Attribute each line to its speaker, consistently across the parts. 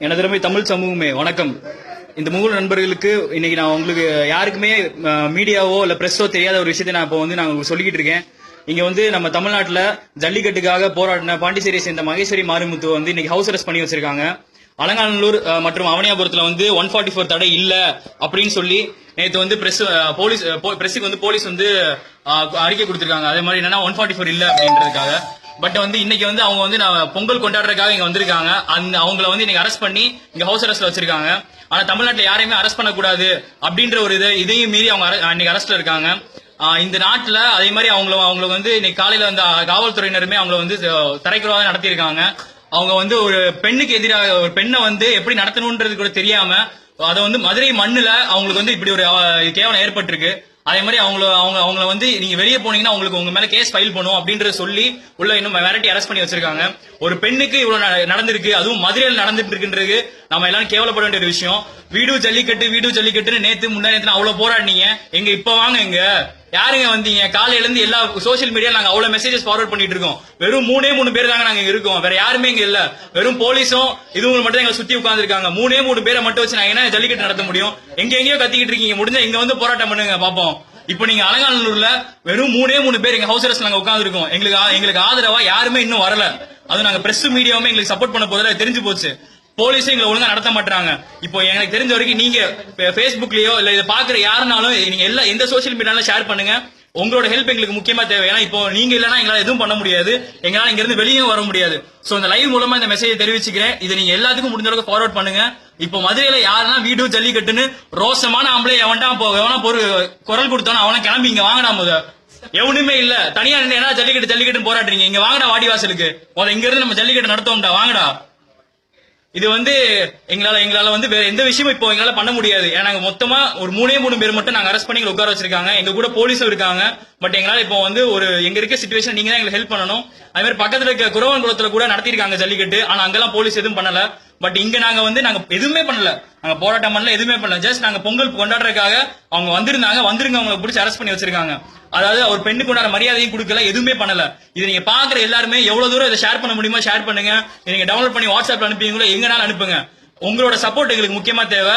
Speaker 1: எனதருமை தமிழ் சமூகமே வணக்கம். இந்த மூணு நண்பர்களுக்கு இன்னைக்கு நான் உங்களுக்கு யாருக்குமே மீடியாவோ இல்ல பிரஸோ தெரியாத ஒரு விஷயத்தை நான் இப்போ நான் உங்களுக்கு சொல்லிக்கிட்டு இருக்கேன். இங்க நம்ம தமிழ்நாட்டுல ஜல்லிக்கட்டுக்காக போராடின பாண்டிச்சேரியை சேர்ந்த மகேஸ்வரி மாரிமுத்து இன்னைக்கு ஹவுஸ் அரெஸ்ட் பண்ணி வச்சிருக்காங்க. அலங்காநல்லூர் மற்றும் அவனியாபுரத்துல 144 தடை இல்ல அப்படின்னு சொல்லி நேற்று பிரஸுக்கு போலீஸ் அறிக்கை கொடுத்திருக்காங்க. அதே மாதிரி என்னன்னா 144 இல்ல அப்படின்றதுக்காக. பட் இன்னைக்கு அவங்க நான் பொங்கல் கொண்டாடுறதுக்காக இங்க வந்திருக்காங்க. அவங்கள இன்னைக்கு அரெஸ்ட் பண்ணி இங்க ஹவுஸ் அரெஸ்ட்ல வச்சிருக்காங்க. ஆனா தமிழ்நாட்டுல யாரையுமே அரெஸ்ட் பண்ணக்கூடாது அப்படின்ற ஒரு இதையும் மீறி அவங்க இன்னைக்கு அரெஸ்ட்ல இருக்காங்க. இந்த நாட்டுல அதே மாதிரி அவங்களுக்கு இன்னைக்கு காலையில காவல்துறையினருமே அவங்கள தரைக்குறவாக நடத்தியிருக்காங்க. அவங்க ஒரு பெண்ணுக்கு எதிராக ஒரு பெண்ணை எப்படி நடத்தணும்ன்றது கூட தெரியாம அதை மதுரை மண்ணுல அவங்களுக்கு இப்படி ஒரு கேவலம் ஏற்பட்டிருக்கு. அதே மாதிரி அவங்கள நீங்க வெளியே போனீங்கன்னா உங்க மேல கேஸ் ஃபைல் பண்ணும் அப்படின்றத சொல்லி உள்ள இன்னும் மிரட்டி அரெஸ்ட் பண்ணி வச்சிருக்காங்க. ஒரு பெண்ணுக்கு இவ்வளவு நடந்திருக்கு, அதுவும் மதுரையில் நடந்துட்டு இருக்குன்றது நம்ம எல்லாரும் கேவலப்பட வேண்டிய ஒரு விஷயம். வீடு ஜல்லிக்கட்டுன்னு நேத்து முன்னாடி அவ்வளவு போராடினீங்க. எங்க இப்ப வாங்க, எங்க யாருங்க வந்தீங்க? காலையில இருந்து எல்லா சோசியல் மீடியா நாங்க அவ்வளவு மெசேஜஸ் ஃபார்வர்ட் பண்ணிட்டு இருக்கோம். வெறும் 3 பேர் தாங்க நாங்க இருக்கோம், வேற யாருமே இங்க இல்ல. வெறும் போலீஸும் இதுவும் மட்டும் எங்களை சுத்தி உட்கார்ந்து இருக்காங்க. 3 பேரை மட்டும் வச்சு நாங்க என்ன ஜல்லிக்கட்டு நடத்த முடியும்? எங்கேயோ கத்திக்கிட்டு இருக்கீங்க, முடிஞ்சா இங்க போராட்டம் பண்ணுங்க பாப்போம். இப்ப நீங்க அலங்காநல்லூர்ல வெறும் 3 பேர் எங்க ஹவுஸ் அரெஸ்ட்ல நாங்க உட்கார்ந்து இருக்கோம். எங்களுக்கு ஆதரவா யாருமே இன்னும் வரல. அது நாங்க பிரஸ் மீடியாவுமே எங்களுக்கு சப்போர்ட் பண்ண போதில்லை, தெரிஞ்சு போச்சு. போலீஸும் எங்களை ஒழுங்கா நடத்த மாட்டாங்க. இப்போ எனக்கு தெரிஞ்ச வரைக்கும் நீங்க பேஸ்புக்லயோ இல்ல இதை பாக்குற யாருனாலும் நீங்க எந்த சோசியல் மீடியாலும் ஷேர் பண்ணுங்க. உங்களோட ஹெல்ப் எங்களுக்கு முக்கியமா தேவை. ஏன்னா இப்போ நீங்க இல்லைன்னா எங்களால எதுவும் பண்ண முடியாது, எங்களால இங்க இருந்து வெளியே வர முடியாது. சோ இந்த லைவ் மூலமா இந்த மெசேஜ் தெரிவிச்சுக்கிறேன். இதை நீங்க எல்லாத்துக்கும் முடிஞ்ச அளவுக்கு ஃபார்வர்ட் பண்ணுங்க. இப்போ மதுரையில யாருன்னா வீடு ஜல்லிக்கட்டுன்னு ரோசமான ஆம்பளை எவனா ஒரு குரல் கொடுத்தானோ அவனை கிளம்பி இங்க வாங்கினா போத எவனுமே இல்ல. தனியா என்ன ஜல்லிக்கட்டு போராடுறீங்க? இங்க வாங்கடா வாடி வாசலுக்கு. இங்க இருந்து நம்ம ஜல்லிக்கட்டு நடத்தோம்டா, வாங்கடா. இது எங்களால வேற எந்த விஷயமும் இப்போ எங்களால பண்ண முடியாது. ஏன்னா நாங்க மொத்தமா ஒரு 3 பேர் மட்டும் நாங்க அரெஸ்ட் பண்ணி உட்கார வச்சிருக்காங்க. எங்க கூட போலீஸும் இருக்காங்க. பட் எங்களால இப்போ ஒரு எங்க இருக்க சிச்சுவேஷன் நீங்க தான் எங்களுக்கு ஹெல்ப் பண்ணணும். அதே மாதிரி பக்கத்துல இருக்க குரவன்குளத்துல கூட நடத்திருக்காங்க ஜல்லிக்கட்டு. ஆனா அங்கெல்லாம் போலீஸ் எதுவும் பண்ணல. பட் இங்க நாங்க எதுவுமே பண்ணல, நாங்க போராட்டம் பண்ணல, எதுவுமே பண்ணல. ஜஸ்ட் நாங்க பொங்கல் கொண்டாடுறதுக்காக அவங்க வந்திருந்தாங்க, அவங்களை பிடிச்சி அரெஸ்ட் பண்ணி வச்சிருக்காங்க. அதாவது ஒரு பெண்ணுக்கு உண்டான மரியாதையும் கொடுக்கல, எதுவுமே பண்ணல. இது நீங்க பாக்குற எல்லாருமே எவ்வளவு தூரம் இதை ஷேர் பண்ண முடியுமோ ஷேர் பண்ணுங்க. நீங்க டவுன்லோட் பண்ணி வாட்ஸ்அப்ல அனுப்பிங்களோ எங்கனாலும் அனுப்புங்க. உங்களோட சப்போர்ட் எங்களுக்கு முக்கியமா தேவை.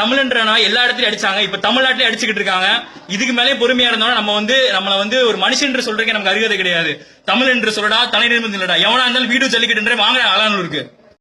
Speaker 1: தமிழ்ன்றனா எல்லா இடத்துலயும் அடிச்சாங்க, இப்ப தமிழ்நாட்டிலே அடிச்சுக்கிட்டு இருக்காங்க. இதுக்கு மேலே பொறுமையா இருந்தோம்னா நம்மள ஒரு மனுஷன் என்று சொல்றதுக்கு நமக்கு அருகதை கிடையாது. தமிழ் என்று சொல்லடா, தலை நிமிர்ந்து இல்லடா. எவனா இருந்தாலும் வீடு ஜல்லிக்கட்டு வாங்க அலங்காநல்லூருக்கு.